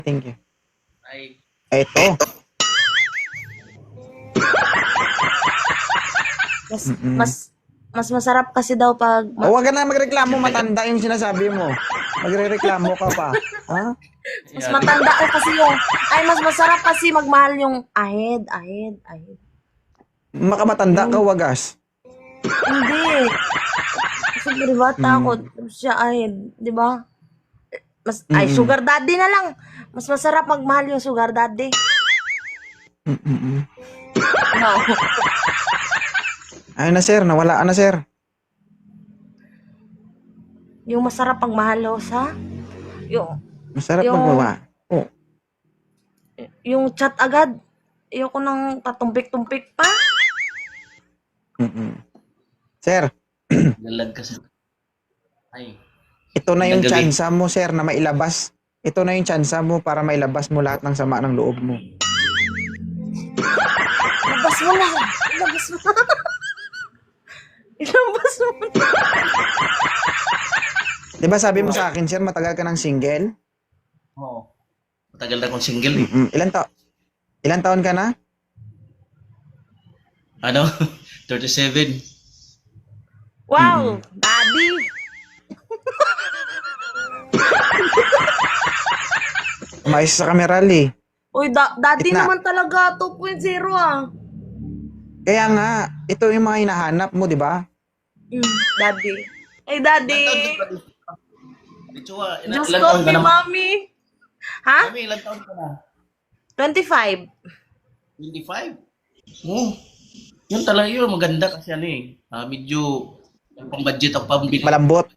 Thank you. Ay, Eto. Mas, Mm-mm. mas, mas masarap kasi daw pag, O, wag ka na magreklamo, matanda yung sinasabi mo. Magrereklamo ka pa. Ha? mas yan. matanda ko kasi yung, ay, mas masarap kasi magmahal yung ahead. Makamatanda ka, wagas. Hindi. Kasi bata ako, siya ahead, di ba? Ay, Mm-mm. sugar daddy na lang. Mas masarap magmahal yung sugar daddy. Mm-mm. No. Ayun na, sir. Nawala ka na, sir. Yung masarap magmahal sa, yung, Masarap Yung- magbawa. Oh. yung chat agad. Ayoko nang patumpik-tumpik pa. Mm-mm. Sir, Lalag kasi. Ay, ito na yung Nagabi. tsansa mo, sir, na mailabas. Ito na yung tsansa mo para mailabas mo lahat ng sama ng loob mo. Ilabas mo na. Ilabas mo na. Ilabas mo na. Di ba sabi mo sa akin, sir, matagal ka ng single? oo. Matagal na akong single eh. Mm-mm. Ilan taon ka na? Ano? 37. Wow, daddy. Umayos sa camera, Lee. Uy, daddy Itna. naman talaga 2.0 ah. Kaya nga, ito yung mga hinahanap mo, di ba? Daddy. Hey, daddy. Dichua, Diyos ilan ko, taon ka si na? mami. Ha? Mami, ilan taon ka na? 25. 25? Oo. Yun talaga yun, maganda kasi ano eh. Medyo pang budget ang pambili. Malambot.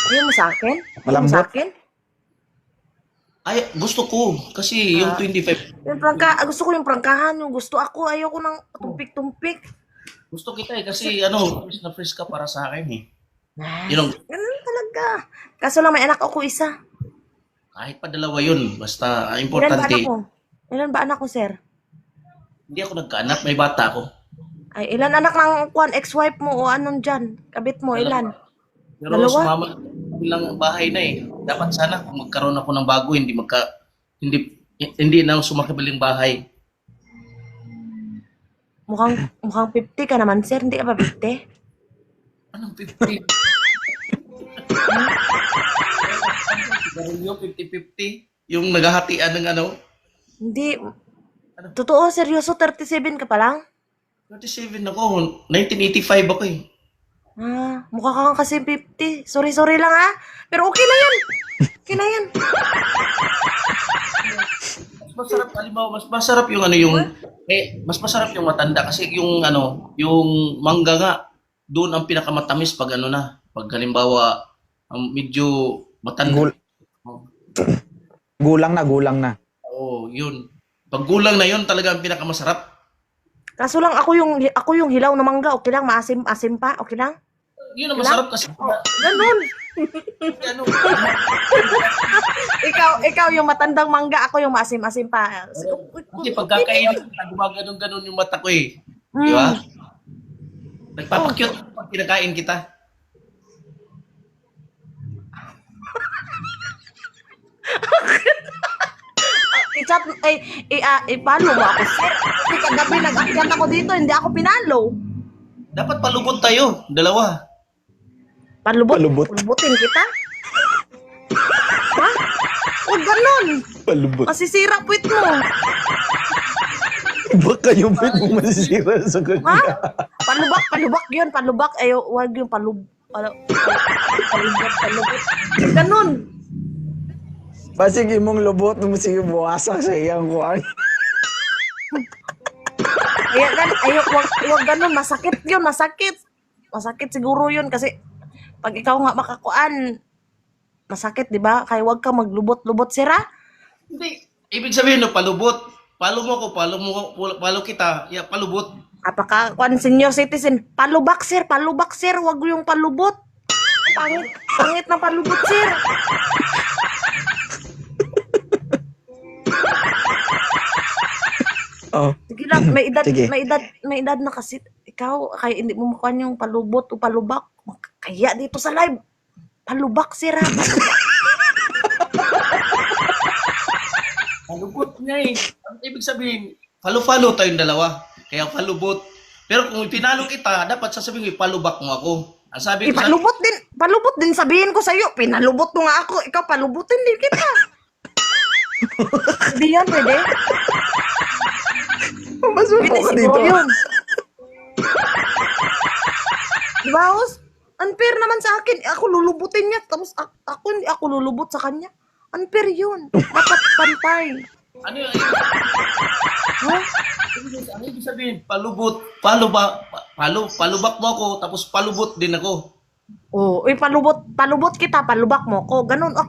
Ayaw mo sa akin? Ayaw mo sa Malambot. akin? Ay, gusto ko. Kasi yung 25, Yung gusto ko yung prangkahan. Yung gusto ako. Ayoko nang tumpik-tumpik. gusto kita eh. Kasi ano, fresh na fresh ka para sa akin eh. Yun ang, Ganun talaga. Kaso lang may anak ako isa. kahit pa dalawa yun. Basta Ilan ba importante. anak ko? Ilan ba anak ko, sir? Hindi ako nagkaanak, may bata ako. Ay, ilan anak ng ex-wife mo o anong dyan? Kabit mo, ilan? Pero Dalawa? sumama bilang bahay na eh. Dapat sana kung magkaroon ako ng bago, hindi na sumakabilang bahay. Mukhang 50 ka naman, sir. Hindi ka ba 50? Anong 50? Garilyo, 50-50. Yung naghahatian ng ano, Hindi. Totoo, seryoso, 37 ka pa lang? 37 ako. 1985 ako eh. Mukha kang kasi 50. Sorry lang ha. Pero okay na yan. Okay na yan. Mas masarap, halimbawa, mas masarap yung ano yung, mas masarap yung matanda kasi yung ano, yung mangga nga, doon ang pinakamatamis pag ano na, pag halimbawa, medyo matanda. Gulang na. Oo, yun. Pag gulang na yun, talaga ang pinakamasarap. Kaso lang ako yung hilaw na mangga. Okay lang, maasim pa. Okay lang. Yun ang masarap kasi, Ganun. ano, Ikaw yung matandang mangga, ako yung maasim-asim pa. kasi pagkakainin kita, gumaganon-ganon yung mata ko eh. Di ba? Nagpapakyut pag kinakain kita. I-chat, i-follow mo ako, sir. Kasi kagabi nag-akyat ako dito, hindi ako pinalo. Dapat palubot tayo, dalawa. Palubot? Palubot. Palubutin kita? Ha? Huwag ganun. Palubot. Masisira puwit mo. Baka yung pit mo masisira sa Ha? kanya. Palubak yun, palubak. Ay, huwag yung palubot. Ganun. Pasige mong lubot, sige buwasak sa iyang kuwan. Huwag ganun. Masakit yun, masakit. Masakit siguro yun kasi pag ikaw nga makakuan, masakit, di ba? Kaya huwag ka maglubot-lubot, sira. Hindi. Ibig sabihin no, palubot. Palo mo ko, palo kita. Yeah, palubot. Apaka, senior citizen, palubak, sir. Huwag yung palubot. Pangit na palubot, sir. Oh. Sige lang, Sige. may edad na kasi. Ikaw, kaya hindi mo makuha yung palubot o palubak. Kaya dito sa live, palubak, sir, ha? Palubak. Palubot niya eh. Ang ibig sabihin, palo-palo tayong dalawa. Kaya palubot. Pero kung pinalo kita, dapat sasabihin ko, palubak mo ako. Ang sabi ko sa... Palubot din sabihin ko sa'yo. Pinalubot mo nga ako. Ikaw palubutin din kita. Hindi yan, pwede. Masuko Pwede ka siguro dito. yun. Diba, Hus? Unfair naman sa akin. Ako lulubutin niya. Tapos ako hindi ako lulubot sa kanya. Unfair yun. Dapat pantay. Ano yung... Ha? Ano ibig sabihin? Palubot. Palubak mo ako, tapos palubot din ako. Oh, palubot kita, palubak mo ko. Ganun. Oh,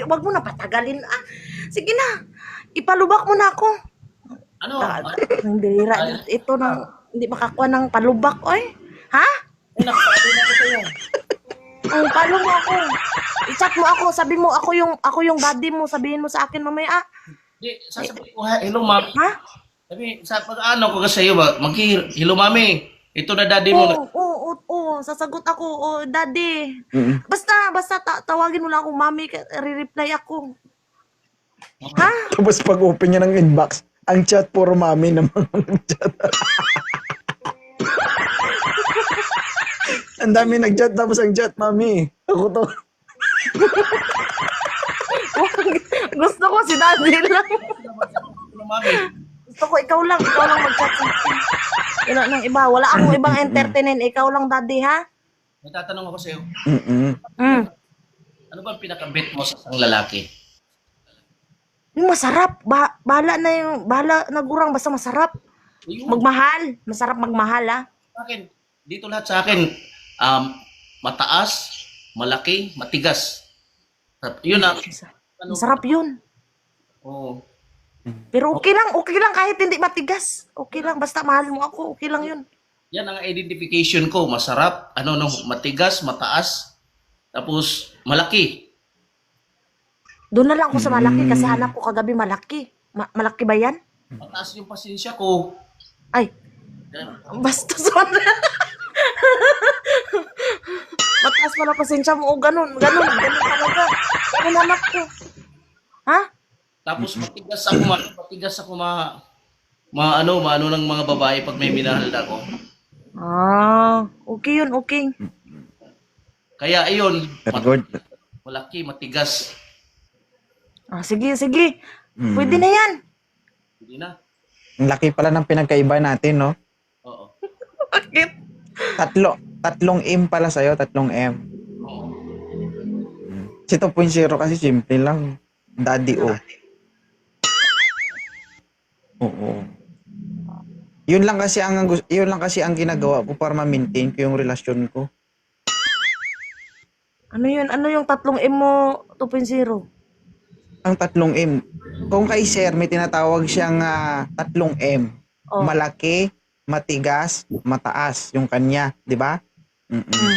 wag mo na patagalin. Ah, sige na. Ipalubak mo na ako. Ano? Hindi ito nang hindi makakuha ng palubak, oy. Ha? Ay, nakapalo na ako sa'yo. Oh, palo mo ako. I-chat mo ako, sabi mo ako yung daddy mo, sabihin mo sa akin mamaya. Di, sasabihin ko, hello, mami. Ha? Sabi, sa pag-ano ko kasi sa'yo ba, hello, mami. Ito na daddy mo. Oo, sasagot ako. Oh, daddy. Mm. Basta tawagin mo lang ako, mami, re-reply ako. Ha? Tapos pag open niya ng inbox, ang chat puro mami naman ang chat. Ang dami nag-chat tapos ang chat, mami. Ako to. Gusto ko si daddy lang. Hello, mami. Gusto ko ikaw lang mag-chat sa akin. Yun ang iba. Wala akong ibang entertainin. Ikaw lang, daddy, ha? May tatanong ako sa'yo. Mm-mm. Ano ba ang pinaka-bet mo sa isang lalaki? Yung masarap. Bahala na gurang. Basta masarap. Ayun, Magmahal. Masarap magmahal, ha? sa akin. Dito lahat sa akin. Mataas, malaki, matigas. Yun na. Masarap yun. Oo. Pero okay lang kahit hindi matigas. Okay lang, basta mahal mo ako, okay lang yun. Yan ang identification ko. Masarap, matigas, mataas, tapos malaki. Doon na lang ako sa malaki kasi hanap ko kagabi malaki. Malaki ba yan? Mataas yung pasensya ko. Ay, basta sorry. Mataas pala pasensya mo. O, ganun talaga. Ganun hanap ko. Ha? Tapos matigas ako maano ng mga babae pag may minahal na ako. Ah, okay yun, okay. Kaya ayun, Very good. malaki, matigas. Ah, sige. Mm. Pwede na yan. Hindi na. Ang laki pala ng pinagkaiba natin, no? Oo. Bakit? Tatlong M pala sa'yo, 3M. Oo. Si 2.0 kasi simple lang. Daddy O. Oo. Yun lang kasi ang ginagawa ko para ma-maintain ko yung relasyon ko. Ano yun? Ano yung 3M mo 2.0? Ang 3M. Kung kay Sir, may tinatawag siyang 3M. Oh. Malaki, matigas, mataas yung kanya, di ba? Mm-mm.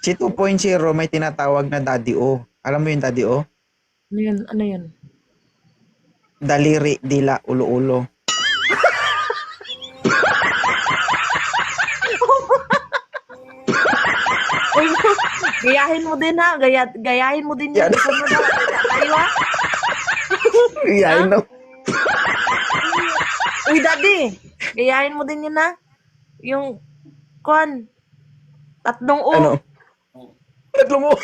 Si 2.0 may tinatawag na Daddy O. Alam mo yung Daddy O? Ano yun? Daliri, dila, ulo-ulo. Uy, gayahin mo din ha. Gayahin mo din Yan. yun. Gusto mo daw. Tayo ha? Yeah, I know. Uy, daddy. Gayahin mo din yun ha. Yung, kwan. 3 O. Ano? Tatlong O.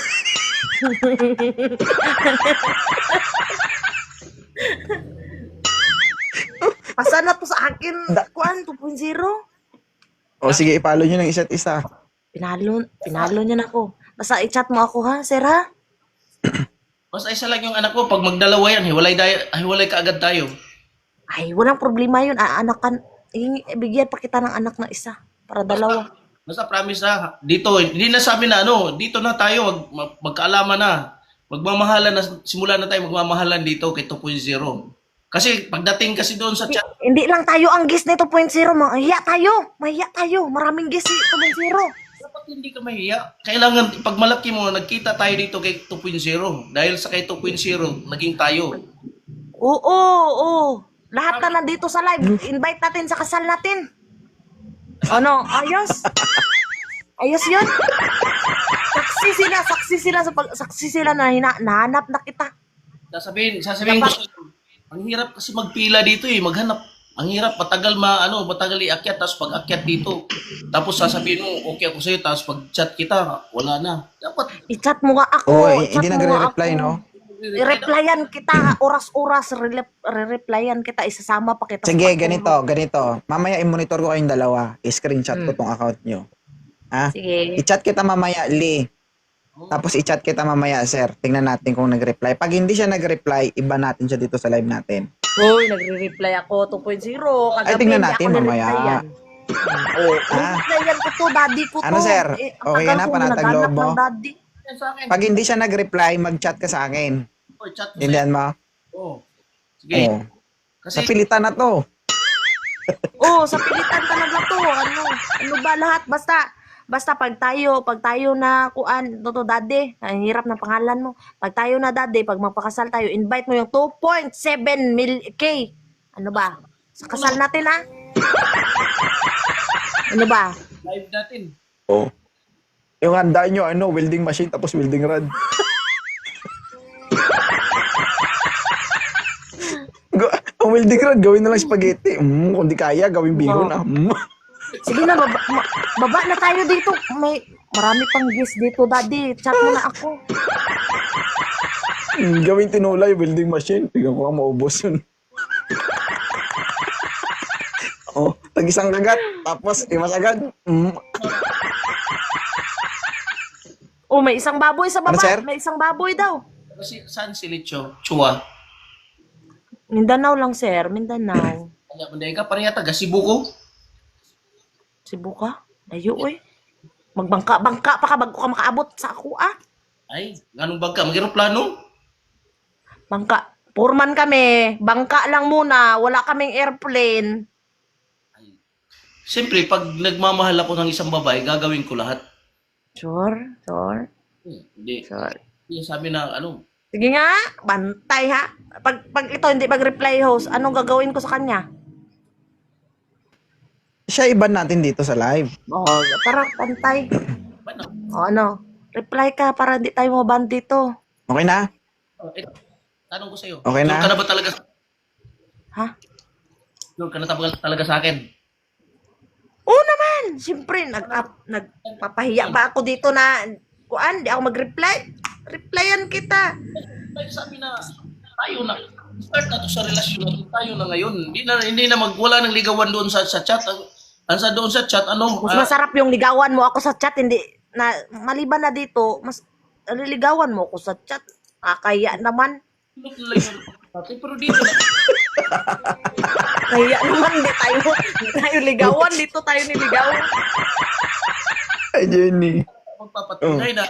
Pasa na to sa akin. Kwan, 2.0. O sige, ipalo nyo ng isa't isa. Pinalo niya na ako. Basta i-chat mo ako ha, sir ha? Basta isa lang yung anak ko, pag magdalawa yan, hiwalay ka agad tayo. Ay, walang problema yun. Aanakan. Bigyan pa kita ng anak na isa. Para dalawa. Basta promise na, dito, hindi na sabi na dito na tayo, magkaalaman na. Magmamahalan na, simula na tayo magmamahalan dito kay 2.0. Kasi pagdating kasi doon sa chat, Hindi lang tayo ang guest ni 2.0. Mahiya tayo. Maraming guest si 2.0. dapat hindi ka mahiya. Kailangan, pag malaki mo, nagkita tayo dito kay 2.0. Dahil sa kay 2.0, naging tayo. Oo. Lahat na nandito sa live. Invite natin sa kasal natin. Ano? Ayos? Ayos yun? Saksi sila na nahanap na kita. Sasabihin ko sa'yo, Ang hirap kasi magpila dito eh, maghanap. Ang hirap, matagal iakyat, tapos pag akyat dito, tapos sasabihin mo, okay ako sa'yo, tapos pag chat kita, wala na. Dapat, I-chat mo nga ako. Oo, i-chat hindi mo nga nagre-reply, ako. no? I-replyan kita, oras-oras, re-replyan kita, isasama pa kita Sige, sa pagtulog. ganito. Mamaya i-monitor ko kayong dalawa. I-screenshot ko Mm. tong account nyo. Ha? Sige. I-chat kita mamaya, Lee. Tapos i-chat kita mamaya, sir. Tingnan natin kung nag-reply. Pag hindi siya nag-reply, iba natin siya dito sa live natin. Uy, nagre-reply ako 2.0. Ay, Kagabi, tingnan hindi natin ako mamaya. nireplyan. Oh, Replyan ko to, daddy ko to. Ano, sir? Ang Okay tagal na, kong panatag naghanap loob mo? ng daddy. yan sa akin. Pag hindi siya nag-reply, mag-chat ka sa akin. Oh, chat mo Intindihan mo? Oh. Sige. Oo. Kasi, Sa pilitan na to. Oh, sa pilitan talaga to. Ano ba lahat? Basta pag tayo na kuan, to daddy, ang hirap ng pangalan mo. Pag tayo na daddy, pag magpakasal tayo, invite mo yung 2.7 K. Ano ba? Sa kasal natin ha? Ano ba? live natin. Oh. Yung handa nyo, welding machine tapos welding rod. Ang welding rod, gawin na lang spaghetti. Kung di kaya, gawin bihon na. Sige na, baba na tayo dito. Marami pang guest dito, daddy. Chat mo na ako. Gawin tinulay, welding machine. Tingnan ko maubos yun. Oh, tag-isang kagat, tapos iwas agad. Oh, may isang baboy sa baba. Ano, sir? May isang baboy daw. Kasi, saan si Licho? Chua. Mindanao lang, sir. Mindanao. Kaya, manday ka, pareha taga Cebu ko. Cebu ka? Layo, eh. Magbangka-bangka pa ka bago ka makaabot sa ako, ah. Ay, ganong bangka, mag-aeroplano? Bangka. Purman kami. Bangka lang muna. Wala kaming airplane. Siyempre, pag nagmamahal ako ng isang babae, gagawin ko lahat. Sure. Hindi. Sure. Hindi sabi na, Sige nga, bantay ha. Pag ito hindi mag-reply host, anong gagawin ko sa kanya? Siya iban natin dito sa live. Oh, para bantay. ba't na? O ano, reply ka para hindi tayo maban dito. Okay na? Tanong ko sa'yo. Okay na? Sure ka na ba talaga? Ha? Sure ka na talaga sa akin? Oo naman. Siyempre, nagpapahiya ba ako dito na kuan, di ako mag-reply? Replyan kita. Like, sabi na, tayo na. Start na to sa relasyon natin. Tayo na ngayon. Hindi na wala nang ligawan doon sa chat. Doon sa chat, Mas masarap yung ligawan mo ako sa chat, hindi na maliban na dito, mas naliligawan mo ako sa chat. Kaya naman. Pero dito na. Kaya naman, hindi tayo ligawan. Dito tayo niligawan. Ay, Jenny. Magpapatunay na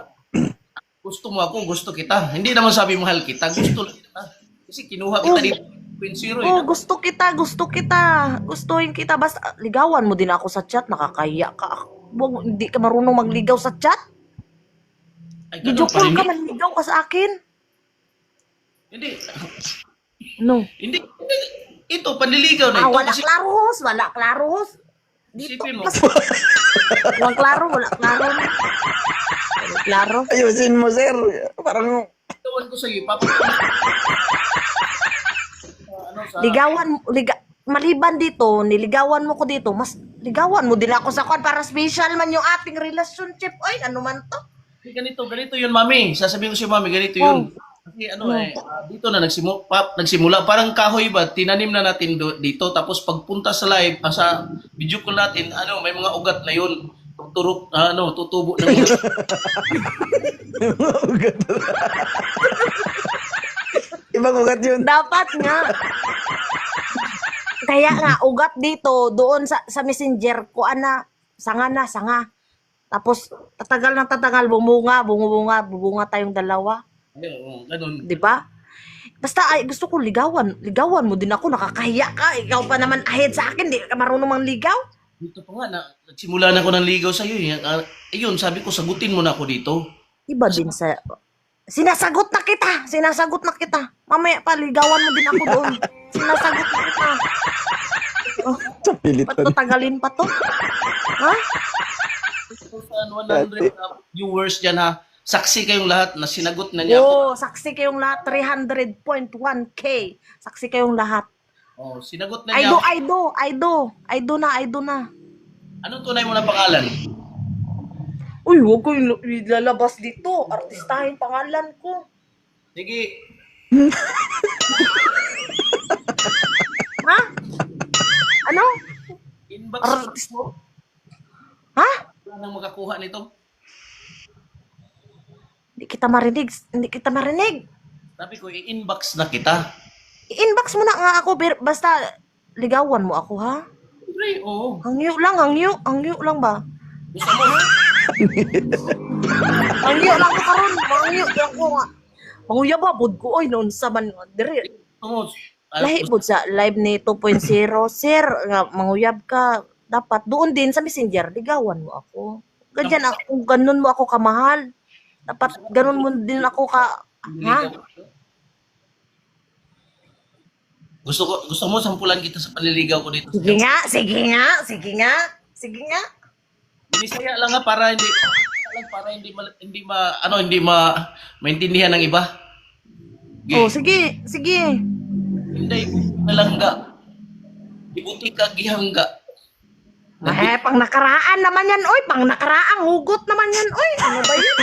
gusto mo ako, gusto kita. Hindi naman sabi mahal kita, gusto lang kita. Kasi kinuha kita dito. 2.0 Oh, gusto kita. Gustuhin kita. Basta ligawan mo din ako sa chat. Nakakaya ka. Hindi ka marunong magligaw sa chat. Ay, Video ganun, call ka, panligaw. manligaw ka sa akin. Hindi. No. Hindi. Ito, panliligaw na ito. Wala Kasi klaros. Dito. isipin mo, Walang klaro. Wala klaro. Ayusin mo, sir. Parang, gawan ko sa'yo, Maliban dito, niligawan mo ko dito, mas ligawan mo din ako sa kwan para special man yung ating relationship. Oy, ano man to? ganito yun, mami. Sasabihin ko sa'yo, mami, ganito yun. Kasi dito na nagsimula. Parang kahoy ba, tinanim na natin dito. Tapos pagpunta sa live, sa video call natin, may mga ugat na yun. Tutubo na yun. ibang ugat yun. Dapat nga. Kaya nga, ugat dito, doon sa messenger, kuan na, sanga. Tapos, tatagal, bumunga tayong dalawa. Ganun. Di ba? Basta gusto ko ligawan mo din ako, nakakahiya ka. Ikaw pa naman ahead sa akin, di ka marunong mangligaw. Dito pa nga, nagsimula na ako ng ligaw sa'yo. Ayun, sabi ko, sagutin mo na ako dito. Iba din sa... Sinasagot na kita. Mamaya pa, ligawan mo din ako doon. Sinasagot na kita. Sa pilitan. Ba't tagalin pa to? Ha? 100 viewers dyan ha. saksi kayong lahat na sinagot na niya ako. Oo, saksi kayong lahat. 300.1K. Saksi kayong lahat. Oh, sinagot na niya ako. Aido na. Anong tunay mo na pangalan? Uy, huwag ko ilalabas dito. Artistahin pangalan ko. Sige, Ha? Ano? inbox Artist mo. Ha? Wala nang makakuha nito. Hindi kita marinig. Sabi ko, i-inbox na kita. I-inbox mo na nga ako. Basta ligawan mo ako, ha? Siyempre, oo. Hangyo lang ba? Gusto mo? Hangyo lang ko karon. Hangyo lang ko nga. Manguya ba, bud ko, oy, noon sa man, dire. Gusto mo? Lahi bud sa live ni 2.0, sir, nga, manguyab ka, dapat doon din sa messenger, ligawan mo ako. Ganyan ako, ganun mo ako kamahal. Dapat ganun mo din ako ka, ha? Gusto mo sampulan kita sa panliligaw ko dito. Sige nga. Binisaya lang nga para hindi maintindihan ng iba. Oh, sige. Hindi nalangga. Ibuti ka gihangga. Pang nakaraan naman yan, oy. Pang nakaraang hugot naman yan, oy. Ano ba yun?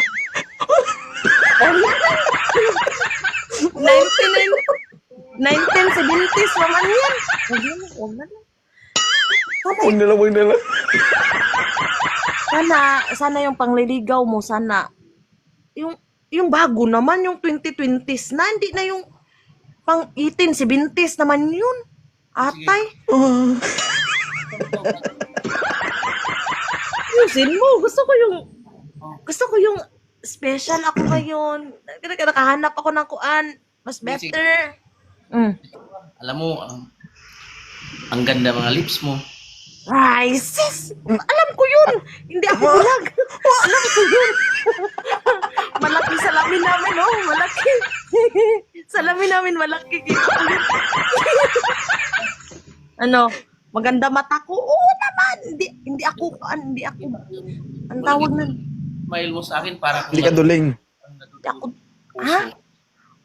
1970s naman yan. Huwag na lang. Huwag na lang. Sana yung pangliligaw mo, sana. Yung bago naman, yung 2020s na, hindi na yung pang 1870s naman yun. Atay. Ayusin mo. Gusto ko yung special ako ngayon. Nakahanap ako ng kuan. Mas better. Alam mo, ang ganda mga lips mo. Ay, sis! Alam ko yun! Hindi ako bulag! Alam ko yun! Malaki salamin namin, oh! Malaki! Salamin namin, malaki. Kita ko yun. Ano? Maganda mata ko? Oo naman! Hindi ako. Ang tawag nun. Smile mo sa akin para Hindi ka duling. Hindi ako. Ha?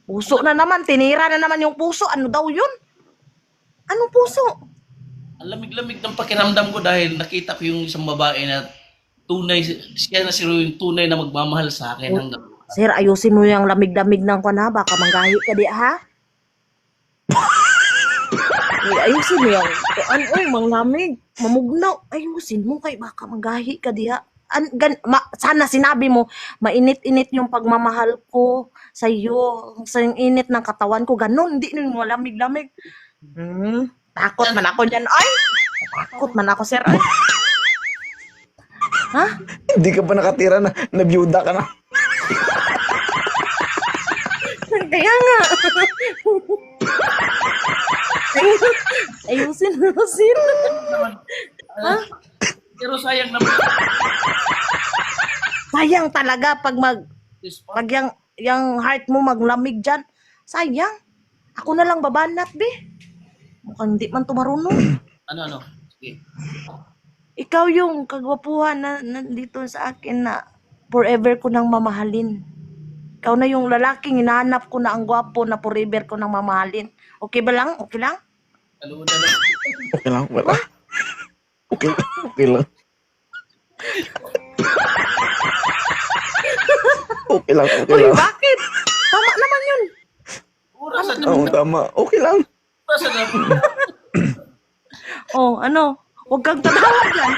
Puso na naman. Tinira na naman yung puso. Ano daw yun? Anong puso? Ang lamig-lamig ng pakiramdam ko dahil nakita ko yung isang babae na tunay, siya na yung tunay na magmamahal sa akin hanggang. Sir, ayusin mo yung lamig-lamig ng kwan, ha? Baka manggahi ka di, ha? Ayusin mo yung oy, manglamig, mamugnaw. Ayusin mo kay baka manggahi ka di, ha? Sana sinabi mo, mainit-init yung pagmamahal ko sa iyo, sa yung init ng katawan ko. Ganun, hindi nung malamig-lamig. Takot man ako dyan, ay! Takot man ako, sir, ay. Ha? Hindi ka pa nakatira na byuda ka na. Kaya nga. Ayusin. Ha? Pero sayang naman. Sayang talaga pag yung heart mo maglamig dyan. Sayang. Ako na lang babanat, be. Mukhang hindi man tumarunong. Ano? Sige. Ikaw yung kagwapuhan na nandito sa akin na forever ko nang mamahalin. Ikaw na yung lalaking hinahanap ko na ang gwapo na forever ko nang mamahalin. Okay ba lang? Okay lang? Alam mo na. Okay lang, wala. Okay lang. Okay lang. Uy, bakit? Tama naman yun. Oras na. Oo, tama. Okay lang. Oras na. Oh, ano? Huwag kang tatawa dyan.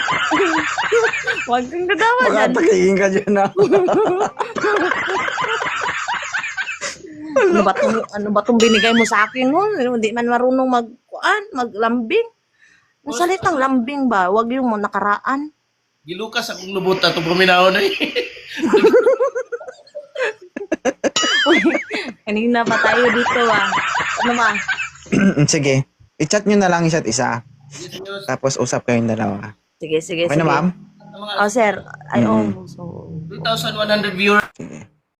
Huwag kang tatawa dyan. Makatakihin ka dyan na. Ano ba tong binigay mo sa akin mo? Hindi man marunong maglambing. Ang salitang lambing ba? Huwag yung nakaraan. Gilukas akong lubot na itong paminaw na eh. Uy, kanina pa tayo dito Ano ba? Sige. I-chat nyo na lang isa't isa. Tapos usap kayong dalawa. Sige. Okay na, ma'am? Mga Oh, sir. Ay, oh. So, 2,100 viewers. Sige.